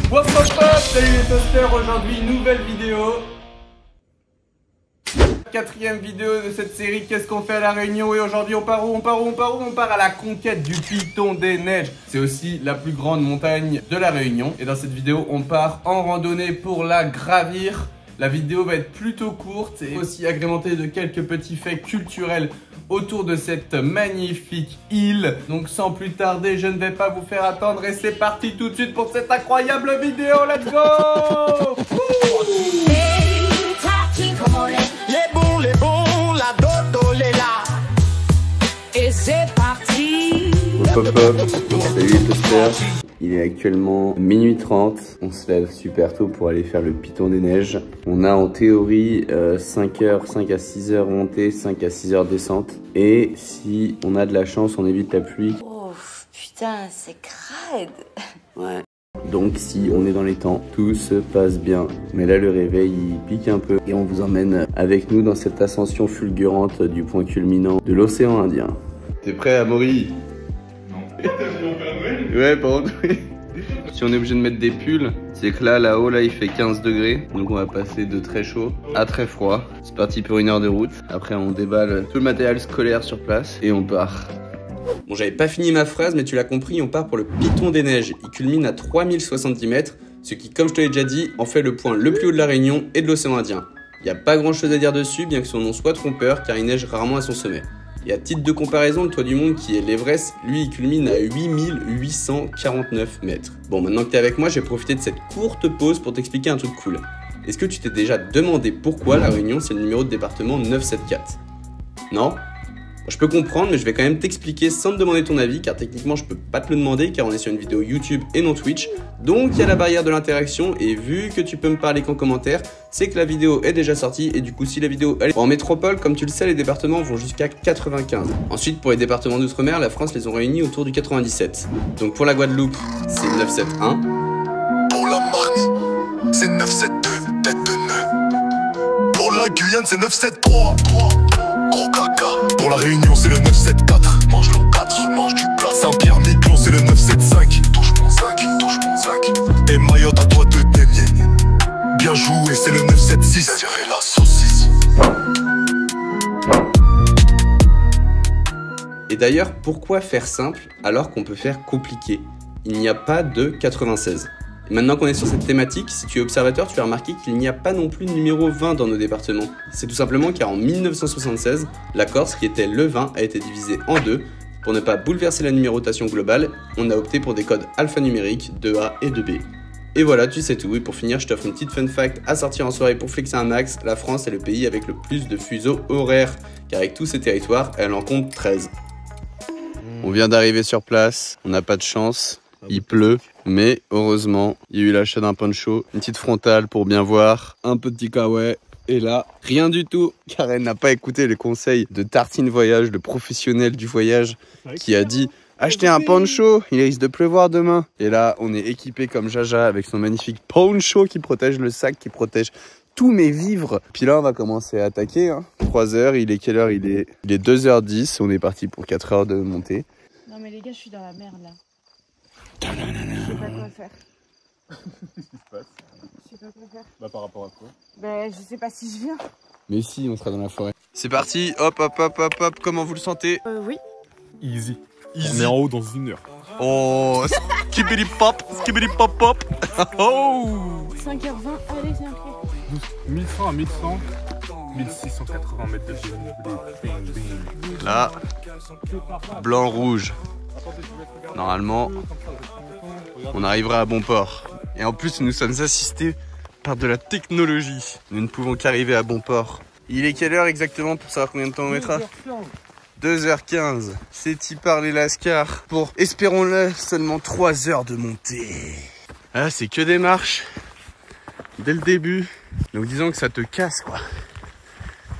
What's up, salut les toasters, aujourd'hui nouvelle vidéo. Quatrième vidéo de cette série, qu'est-ce qu'on fait à La Réunion? Et aujourd'hui on part où? On part à la conquête du Piton des Neiges. C'est aussi la plus grande montagne de La Réunion. Et dans cette vidéo on part en randonnée pour la gravir. La vidéo va être plutôt courte et aussi agrémentée de quelques petits faits culturels autour de cette magnifique île. Donc sans plus tarder, je ne vais pas vous faire attendre et c'est parti tout de suite pour cette incroyable vidéo. Let's go! Les bons, la dodo, les là. Et c'est parti. Hop hop hop, salut les toasters. Il est actuellement minuit 30, on se lève super tôt pour aller faire le Piton des Neiges. On a en théorie 5 à 6 heures montée, 5 à 6 heures descente. Et si on a de la chance, on évite la pluie. Oh putain, c'est crade. Ouais. Donc si on est dans les temps, tout se passe bien. Mais là le réveil il pique un peu et on vous emmène avec nous dans cette ascension fulgurante du point culminant de l'océan Indien. T'es prêt Amaury? Ouais, par contre, oui. Si on est obligé de mettre des pulls, c'est que là-haut, il fait 15 degrés. Donc on va passer de très chaud à très froid. C'est parti pour 1 heure de route. Après, on déballe tout le matériel scolaire sur place et on part. Bon, j'avais pas fini ma phrase, mais tu l'as compris, on part pour le Piton des Neiges. Il culmine à 3070 mètres, ce qui, comme je te l'ai déjà dit, en fait le point le plus haut de la Réunion et de l'océan Indien. Il n'y a pas grand chose à dire dessus, bien que son nom soit trompeur, car il neige rarement à son sommet. Et à titre de comparaison, le toit du monde qui est l'Everest, lui il culmine à 8849 mètres. Bon, maintenant que t'es avec moi, je vais profiter de cette courte pause pour t'expliquer un truc cool. Est-ce que tu t'es déjà demandé pourquoi La Réunion c'est le numéro de département 974? Non? Je peux comprendre, mais je vais quand même t'expliquer sans te demander ton avis, car techniquement je peux pas te le demander, car on est sur une vidéo YouTube et non Twitch. Donc il y a la barrière de l'interaction, et vu que tu peux me parler qu'en commentaire, c'est que la vidéo est déjà sortie, et du coup si la vidéo elle est en métropole, comme tu le sais, les départements vont jusqu'à 95. Ensuite pour les départements d'outre-mer, la France les ont réunis autour du 97. Donc pour la Guadeloupe, c'est 971. Pour la Martinique, c'est 972, tête de nœud. Pour la Guyane, c'est 973. Gros caca. Pour la Réunion c'est le 974. Mange le 4, mange du plat. Saint-Pierre-Miquelon c'est le 975. Touche mon 5, touche mon 5. Et Mayotte à toi de dénier. Bien joué c'est le 976. Tirer la saucisse. Et d'ailleurs, pourquoi faire simple alors qu'on peut faire compliqué? Il n'y a pas de 96. Et maintenant qu'on est sur cette thématique, si tu es observateur, tu vas remarquer qu'il n'y a pas non plus de numéro 20 dans nos départements. C'est tout simplement car en 1976, la Corse, qui était le 20, a été divisée en deux. Pour ne pas bouleverser la numérotation globale, on a opté pour des codes alphanumériques 2A et 2B. Et voilà, tu sais tout. Et pour finir, je t'offre une petite fun fact à sortir en soirée pour flexer un max. La France est le pays avec le plus de fuseaux horaires, car avec tous ces territoires, elle en compte 13. On vient d'arriver sur place, on n'a pas de chance. Il pleut, mais heureusement, il y a eu l'achat d'un poncho, une petite frontale pour bien voir, un petit kawaii, et là, rien du tout, car elle n'a pas écouté les conseils de Tartine Voyage, le professionnel du voyage, qui a dit « Achetez un poncho, il risque de pleuvoir demain ». Et là, on est équipé comme Jaja avec son magnifique poncho qui protège le sac, qui protège tous mes vivres. Puis là, on va commencer à attaquer, hein. 3 heures, il est quelle heure? Il est 2h10, on est parti pour 4 heures de montée. Non mais les gars, je suis dans la merde là. Je sais pas quoi faire. Qu'est-ce qui se passe? Je sais pas quoi faire. Bah par rapport à quoi? Ben je sais pas si je viens. Mais si, on sera dans la forêt. C'est parti, hop, hop, hop, hop, hop, comment vous le sentez? Oui. Easy. Easy. On est en haut dans 1 heure. Oh, skibidi pop, pop. Oh 5h20, allez c'est un prix. 1100 à 1100, 1680 mètres de chez. Là, blanc-rouge. Normalement, on arrivera à bon port. Et en plus, nous sommes assistés par de la technologie. Nous ne pouvons qu'arriver à bon port. Il est quelle heure exactement pour savoir combien de temps on mettra? 2h15. C'est y par les Lascars pour, espérons-le, seulement 3 heures de montée. Ah, c'est que des marches dès le début. Donc disons que ça te casse quoi.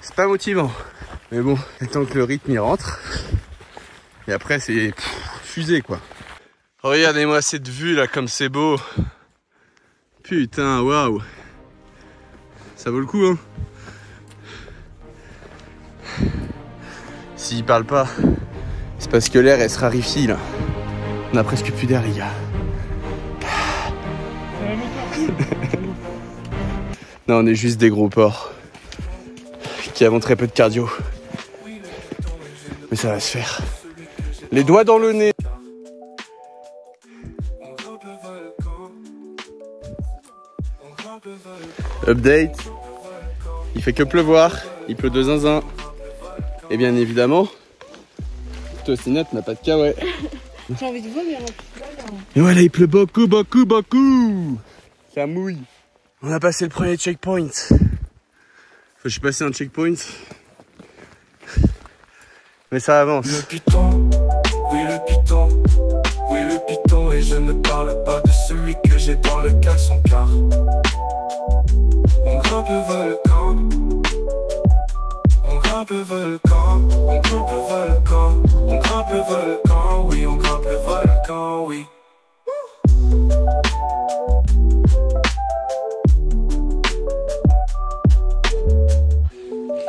C'est pas motivant. Mais bon, tant que le rythme y rentre. Et après c'est fusée quoi. Regardez-moi cette vue là comme c'est beau. Putain, waouh. Ça vaut le coup hein. S'il parle pas, c'est parce que l'air elle se raréfie là. On a presque plus d'air les gars. Non, on est juste des gros porcs qui avons très peu de cardio. Mais ça va se faire. Les doigts dans le nez. Update. Il fait que pleuvoir. Il pleut de zinzin. Et bien évidemment, toi Sinette n'a pas de kawaii. J'ai envie de vomir. Et voilà, il pleut beaucoup, beaucoup, beaucoup. Ça mouille. On a passé le premier checkpoint. Enfin, je suis passé un checkpoint. Mais ça avance. Le python, oui le python, oui le python. Et je ne parle pas de celui que j'ai dans le caleçon car on grimpe le volcan. On grimpe le volcan, on grimpe le volcan, on grimpe le volcan, oui on grimpe le volcan, oui.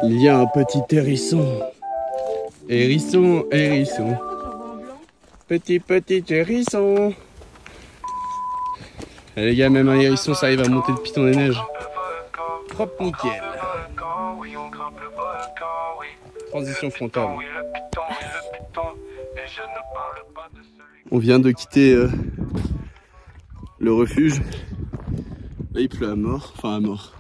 Il y a un petit hérisson. Hérisson, hérisson. Petit hérisson. Et les gars, même un hérisson, ça arrive à monter le piton des neiges. Propre nickel. Transition frontale. On vient de quitter le refuge. Là il pleut à mort, enfin à mort.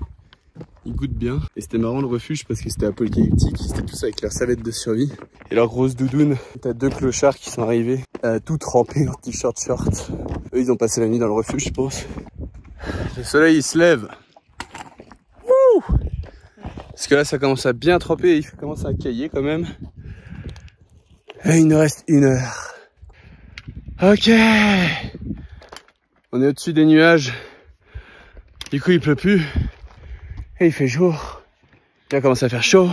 Il goûte bien. Et c'était marrant le refuge parce que c'était apocalyptique. C'était tous avec leur savette de survie et leur grosse doudoune. T'as deux clochards qui sont arrivés tout trempés en t-shirt short. Eux ils ont passé la nuit dans le refuge je pense. Le soleil il se lève. Wouh! Parce que là ça commence à bien tremper, il commence à cailler quand même. Et il nous reste 1 heure. Ok. On est au-dessus des nuages. Du coup il pleut plus. Et il fait jour. Il commence à faire chaud.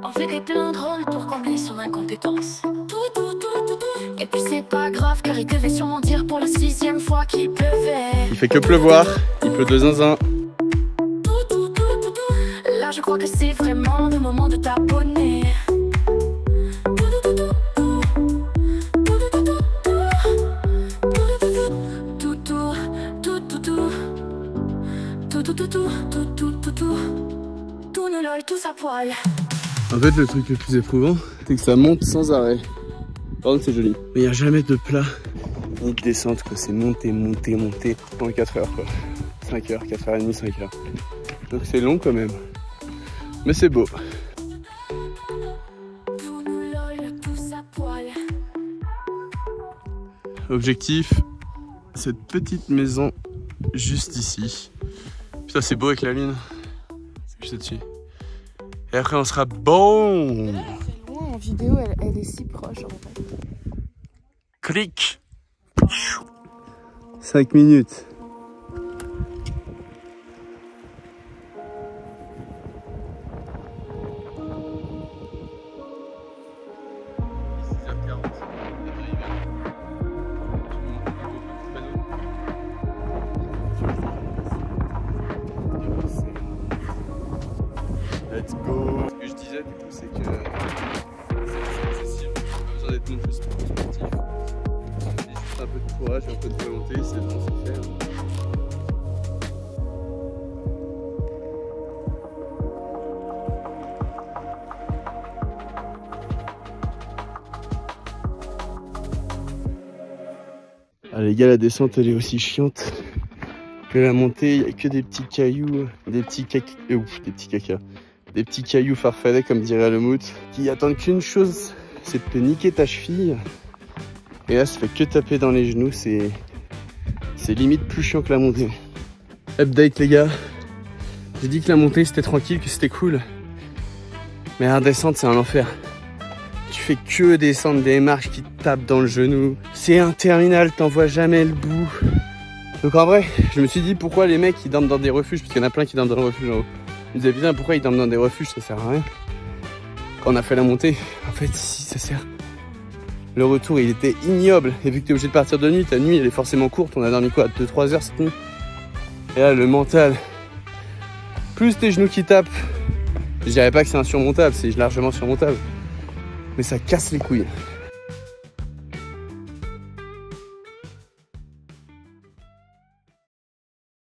On fait des pleins de rôles pour combler son incompétence. Et puis c'est pas grave car il devait sûrement dire pour la 6e fois qu'il pleuvait. Il fait que pleuvoir, il pleut de zinzin. Là je crois que c'est vraiment le moment de t'abonner. Tout ne lol, tous à poil. En fait le truc le plus éprouvant, c'est que ça monte sans arrêt. Par contre c'est joli. Mais il n'y a jamais de plat ni de descente quoi. C'est monter, monter, monter pendant 4 heures quoi. 5 heures, 4h30, 5 heures. Donc c'est long quand même. Mais c'est beau. Objectif, cette petite maison juste ici. Putain c'est beau avec la lune. Juste dessus. Et après on sera bon. Là, c'est loin en vidéo, elle est si proche en fait. Clic. 5 minutes. Let's go. Ce que je disais du coup c'est que c'est accessible, pas besoin d'être non plus sportif. Il y a juste un peu de courage et un peu de volonté, c'est bon, c'est faire. Ah les gars, la descente elle est aussi chiante que la montée. Il n'y a que des petits cailloux, des petits caca. Des petits cailloux farfadets comme dirait le mout, qui attendent qu'une chose, c'est de te niquer ta cheville. Et là ça fait que taper dans les genoux, c'est limite plus chiant que la montée. Update les gars, j'ai dit que la montée c'était tranquille, que c'était cool. Mais la descente c'est un enfer. Tu fais que descendre des marches qui te tapent dans le genou. C'est interminable, t'en vois jamais le bout. Donc en vrai, je me suis dit pourquoi les mecs ils dorment dans des refuges, parce qu'il y en a plein qui dorment dans le refuge en haut. Je me disais putain pourquoi ils dorment dans des refuges, ça sert à rien. Quand on a fait la montée, en fait ici ça sert. Le retour il était ignoble, et vu que t'es obligé de partir de nuit, ta nuit elle est forcément courte, on a dormi quoi, 2-3 heures cette nuit. Et là, le mental, plus tes genoux qui tapent, je dirais pas que c'est insurmontable, c'est largement surmontable. Mais ça casse les couilles.